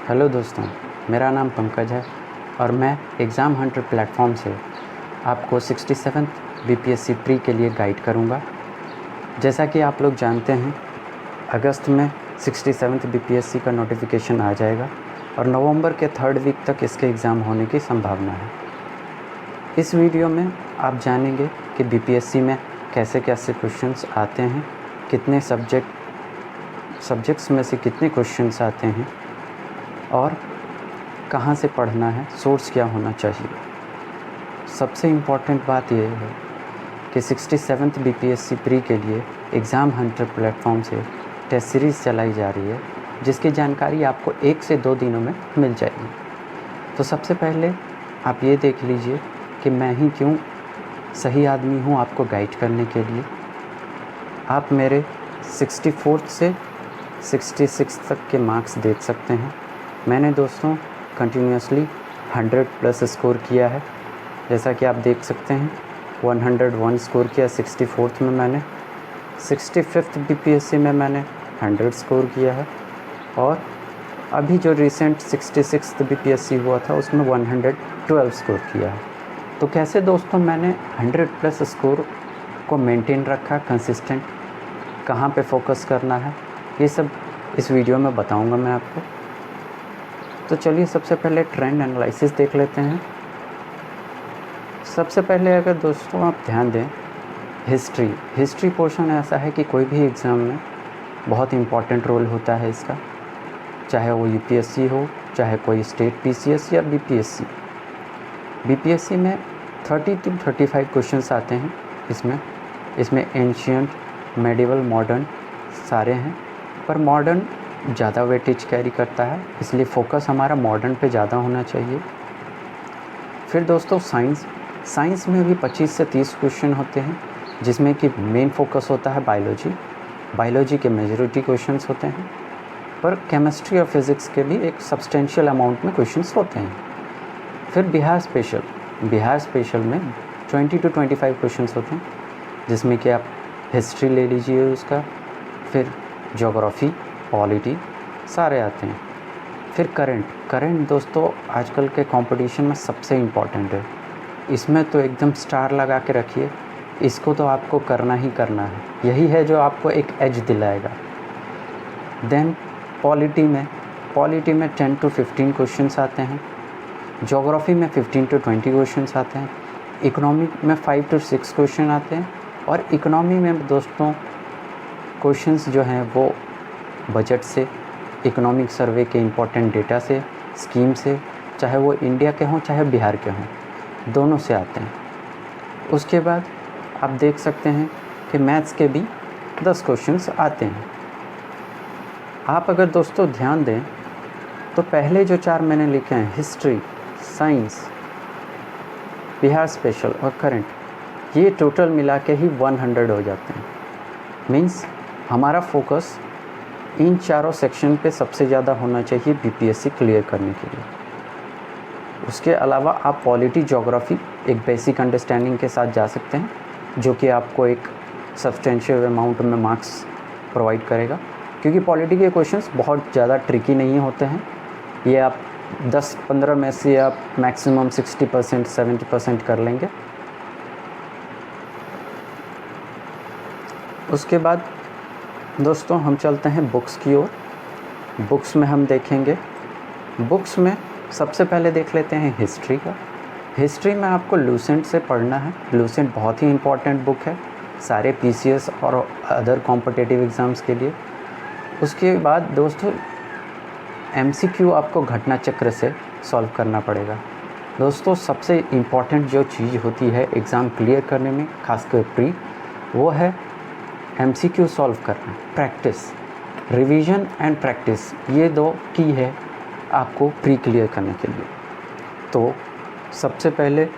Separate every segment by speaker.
Speaker 1: Hello दोस्तों, मेरा नाम पंकज है और मैं एग्ज़ाम हंटर प्लेटफॉर्म से आपको 67th बीपीएससी प्री के लिए गाइड करूंगा। जैसा कि आप लोग जानते हैं, अगस्त में 67th बीपीएससी का नोटिफिकेशन आ जाएगा और नवंबर के 3rd वीक तक इसके एग्ज़ाम होने की संभावना है। इस वीडियो में आप जानेंगे कि बीपीएससी में कैसे कैसे क्वेश्चंस आते हैं, कितने सब्जेक्ट्स में से कितने क्वेश्चंस आते हैं और कहाँ से पढ़ना है, सोर्स क्या होना चाहिए। सबसे इम्पॉर्टेंट बात यह है कि 67th बीपीएससी प्री के लिए एग्ज़ाम हंटर प्लेटफॉर्म से टेस्ट सीरीज़ चलाई जा रही है, जिसकी जानकारी आपको 1 से 2 दिनों में मिल जाएगी। तो सबसे पहले आप ये देख लीजिए कि मैं ही क्यों सही आदमी हूँ आपको गाइड करने के लिए। आप मेरे 64th से 66 तक के मार्क्स देख सकते हैं। मैंने दोस्तों कंटिन्यूसली 100+ स्कोर किया है। जैसा कि आप देख सकते हैं 101 स्कोर किया 64th में, मैंने 65th बीपीएससी में मैंने 100 स्कोर किया है और अभी जो रिसेंट 66th बीपीएससी हुआ था उसमें 112 स्कोर किया है। तो कैसे दोस्तों मैंने 100+ स्कोर को मेंटेन रखा कंसिस्टेंट, कहाँ पे फोकस करना है, ये सब इस वीडियो में बताऊंगा मैं आपको। तो चलिए सबसे पहले ट्रेंड एनालिसिस देख लेते हैं। सबसे पहले अगर दोस्तों आप ध्यान दें, हिस्ट्री पोर्शन ऐसा है कि कोई भी एग्ज़ाम में बहुत इम्पॉर्टेंट रोल होता है इसका, चाहे वो यूपीएससी हो, चाहे कोई स्टेट पीसीएस या बीपीएससी में 30 to 35 क्वेश्चंस आते हैं। इसमें एंशियंट, मेडिवल, मॉडर्न सारे हैं, पर मॉडर्न ज़्यादा वेटेज कैरी करता है, इसलिए फोकस हमारा मॉडर्न पे ज़्यादा होना चाहिए। फिर दोस्तों साइंस में भी 25 से 30 क्वेश्चन होते हैं, जिसमें कि मेन फोकस होता है बायोलॉजी के मेजॉरिटी क्वेश्चंस होते हैं, पर केमिस्ट्री और फिज़िक्स के भी एक सब्सटेंशियल अमाउंट में क्वेश्चंस होते हैं। फिर बिहार स्पेशल में 20 to 25 क्वेश्चंस होते हैं, जिसमें कि आप हिस्ट्री ले लीजिए उसका, फिर ज्योग्राफी, पॉलिटी सारे आते हैं। फिर करंट दोस्तों आजकल के कंपटीशन में सबसे इम्पॉर्टेंट है। इसमें तो एकदम स्टार लगा के रखिए, इसको तो आपको करना ही करना है, यही है जो आपको एक एज दिलाएगा। देन पॉलिटी में 10 to 15 क्वेश्चंस आते हैं, ज्योग्राफी में 15 to 20 क्वेश्चंस आते हैं, इकोनॉमी में 5 to 6 क्वेश्चन आते हैं। और इकोनॉमी में दोस्तों क्वेश्चंस जो हैं वो बजट से, इकोनॉमिक सर्वे के इम्पोर्टेंट डेटा से, स्कीम से, चाहे वो इंडिया के हों चाहे बिहार के हों, दोनों से आते हैं। उसके बाद आप देख सकते हैं कि मैथ्स के भी 10 क्वेश्चंस आते हैं। आप अगर दोस्तों ध्यान दें तो पहले जो 4 मैंने लिखे हैं, हिस्ट्री, साइंस, बिहार स्पेशल और करंट, ये टोटल मिला के ही 100 हो जाते हैं। मीन्स हमारा फोकस इन चारों सेक्शन पे सबसे ज़्यादा होना चाहिए बीपीएससी क्लियर करने के लिए। उसके अलावा आप पॉलिटी, ज्योग्राफी एक बेसिक अंडरस्टैंडिंग के साथ जा सकते हैं, जो कि आपको एक सब्सटेंशियल अमाउंट में मार्क्स प्रोवाइड करेगा, क्योंकि पॉलिटी के क्वेश्चंस बहुत ज़्यादा ट्रिकी नहीं होते हैं। ये आप 10-15 में से आप मैक्सिमम 60% 70% कर लेंगे। उसके बाद दोस्तों हम चलते हैं बुक्स की ओर। बुक्स में हम देखेंगे, बुक्स में सबसे पहले देख लेते हैं हिस्ट्री का। हिस्ट्री में आपको लूसेंट से पढ़ना है। लूसेंट बहुत ही इम्पॉर्टेंट बुक है सारे पीसीएस और अदर कॉम्पिटिटिव एग्ज़ाम्स के लिए। उसके बाद दोस्तों एमसीक्यू आपको घटना चक्र से सॉल्व करना पड़ेगा। दोस्तों सबसे इम्पॉर्टेंट जो चीज़ होती है एग्ज़ाम क्लियर करने में, खासकर प्री, वो है एमसीक्यू सॉल्व करना, प्रैक्टिस, रिवीजन एंड प्रैक्टिस, ये 2 की है आपको प्री क्लियर करने के लिए। तो सबसे पहले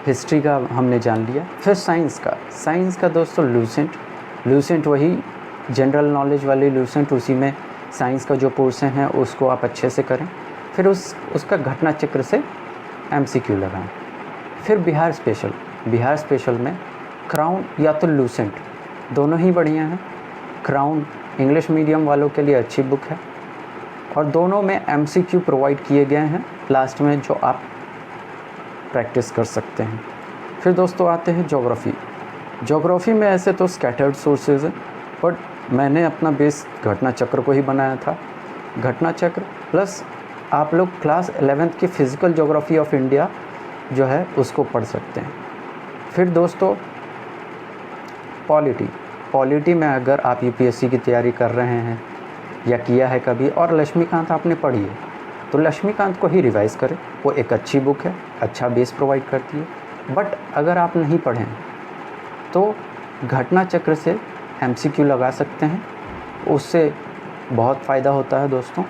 Speaker 1: हिस्ट्री का हमने जान लिया। फिर साइंस का दोस्तों लूसेंट वही जनरल नॉलेज वाली लूसेंट, उसी में साइंस का जो पोर्शन है उसको आप अच्छे से करें। फिर उसका घटना चक्र से एमसीक्यू लगाएं। फिर बिहार स्पेशल में क्राउन या तो लूसेंट, दोनों ही बढ़िया हैं। क्राउन इंग्लिश मीडियम वालों के लिए अच्छी बुक है और दोनों में MCQ प्रोवाइड किए गए हैं लास्ट में, जो आप प्रैक्टिस कर सकते हैं। फिर दोस्तों आते हैं ज्योग्राफी। ज्योग्राफी में ऐसे तो स्कैटर्ड सोर्सेज हैं, बट मैंने अपना बेस घटना चक्र को ही बनाया था। घटना चक्र प्लस आप लोग क्लास 11th की फिज़िकल ज्योग्राफी ऑफ इंडिया जो है उसको पढ़ सकते हैं। फिर दोस्तों पॉलिटी में अगर आप UPSC की तैयारी कर रहे हैं या किया है कभी और लक्ष्मीकांत आपने पढ़ी है, तो लक्ष्मीकांत को ही रिवाइज करें। वो एक अच्छी बुक है, अच्छा बेस प्रोवाइड करती है। बट अगर आप नहीं पढ़ें तो घटना चक्र से MCQ लगा सकते हैं, उससे बहुत फ़ायदा होता है दोस्तों।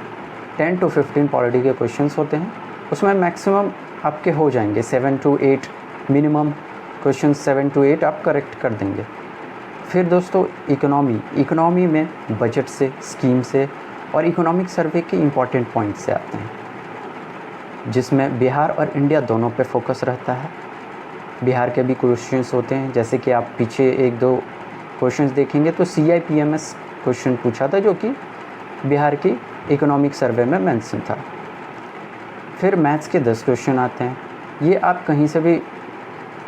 Speaker 1: 10 to 15 पॉलिटी के क्वेश्चंस होते हैं, उसमें मैक्सिमम आपके हो जाएंगे 7 to 8, मिनिमम क्वेश्चन 7 to 8 आप करेक्ट कर देंगे। फिर दोस्तों इकोनॉमी में बजट से, स्कीम से और इकोनॉमिक सर्वे के इम्पॉर्टेंट पॉइंट से आते हैं, जिसमें बिहार और इंडिया दोनों पे फोकस रहता है। बिहार के भी क्वेश्चंस होते हैं, जैसे कि आप पीछे 1-2 क्वेश्चंस देखेंगे तो CIPMS क्वेश्चन पूछा था, जो कि बिहार की इकोनॉमिक सर्वे में मेंशन था। फिर मैथ्स के 10 क्वेश्चन आते हैं, ये आप कहीं से भी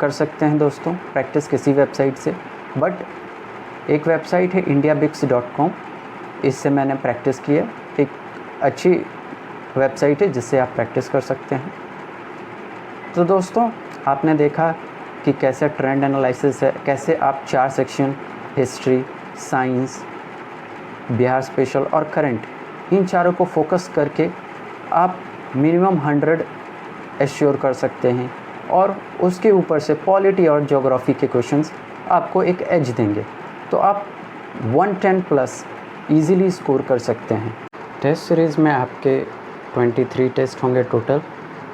Speaker 1: कर सकते हैं दोस्तों, प्रैक्टिस किसी वेबसाइट से। बट एक वेबसाइट है indiabix.com, इससे मैंने प्रैक्टिस की है। एक अच्छी वेबसाइट है जिससे आप प्रैक्टिस कर सकते हैं। तो दोस्तों आपने देखा कि कैसे ट्रेंड एनालिसिस है, कैसे आप 4 section history, science, Bihar special और करंट, इन चारों को फोकस करके आप मिनिमम 100 एश्योर कर सकते हैं, और उसके ऊपर से पॉलिटी और ज्योग्राफी के क्वेश्चंस आपको एक एज देंगे, तो आप 110 प्लस ईज़िली स्कोर कर सकते हैं। टेस्ट सीरीज़ में आपके 23 टेस्ट होंगे टोटल,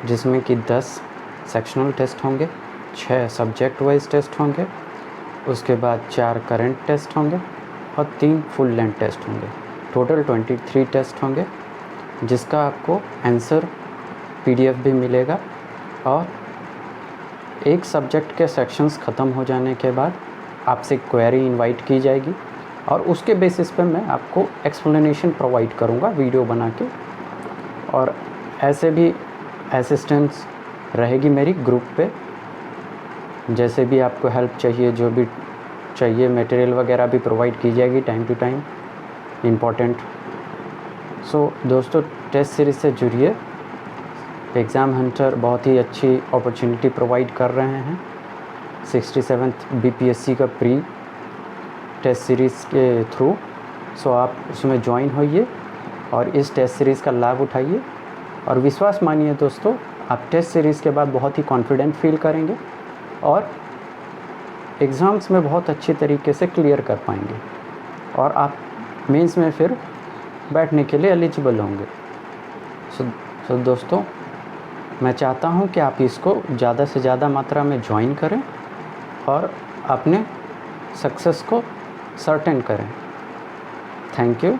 Speaker 1: जिसमें कि 10 सेक्शनल टेस्ट होंगे, 6 सब्जेक्ट वाइज टेस्ट होंगे, उसके बाद 4 करंट टेस्ट होंगे और 3 फुल लेंथ टेस्ट होंगे। टोटल 23 टेस्ट होंगे, जिसका आपको आंसर PDF भी मिलेगा, और एक सब्जेक्ट के सेक्शंस ख़त्म हो जाने के बाद आपसे क्वेरी इनवाइट की जाएगी, और उसके बेसिस पे मैं आपको एक्सप्लेनेशन प्रोवाइड करूँगा वीडियो बना के। और ऐसे भी असिस्टेंस रहेगी मेरी ग्रुप पे, जैसे भी आपको हेल्प चाहिए, जो भी चाहिए मटेरियल वगैरह भी प्रोवाइड की जाएगी टाइम टू टाइम इम्पॉर्टेंट। सो दोस्तों टेस्ट सीरीज़ से जुड़िए, एग्ज़ाम हंटर बहुत ही अच्छी अपॉर्चुनिटी प्रोवाइड कर रहे हैं 67th BPSC का प्री टेस्ट सीरीज़ के थ्रू। सो आप उसमें ज्वाइन होइए और इस टेस्ट सीरीज़ का लाभ उठाइए, और विश्वास मानिए दोस्तों, आप टेस्ट सीरीज़ के बाद बहुत ही कॉन्फिडेंट फील करेंगे और एग्ज़ाम्स में बहुत अच्छे तरीके से क्लियर कर पाएंगे, और आप मेंस में फिर बैठने के लिए एलिजिबल होंगे। सो दोस्तों मैं चाहता हूं कि आप इसको ज़्यादा से ज़्यादा मात्रा में ज्वाइन करें और अपने सक्सेस को सर्टेन करें। Thank you.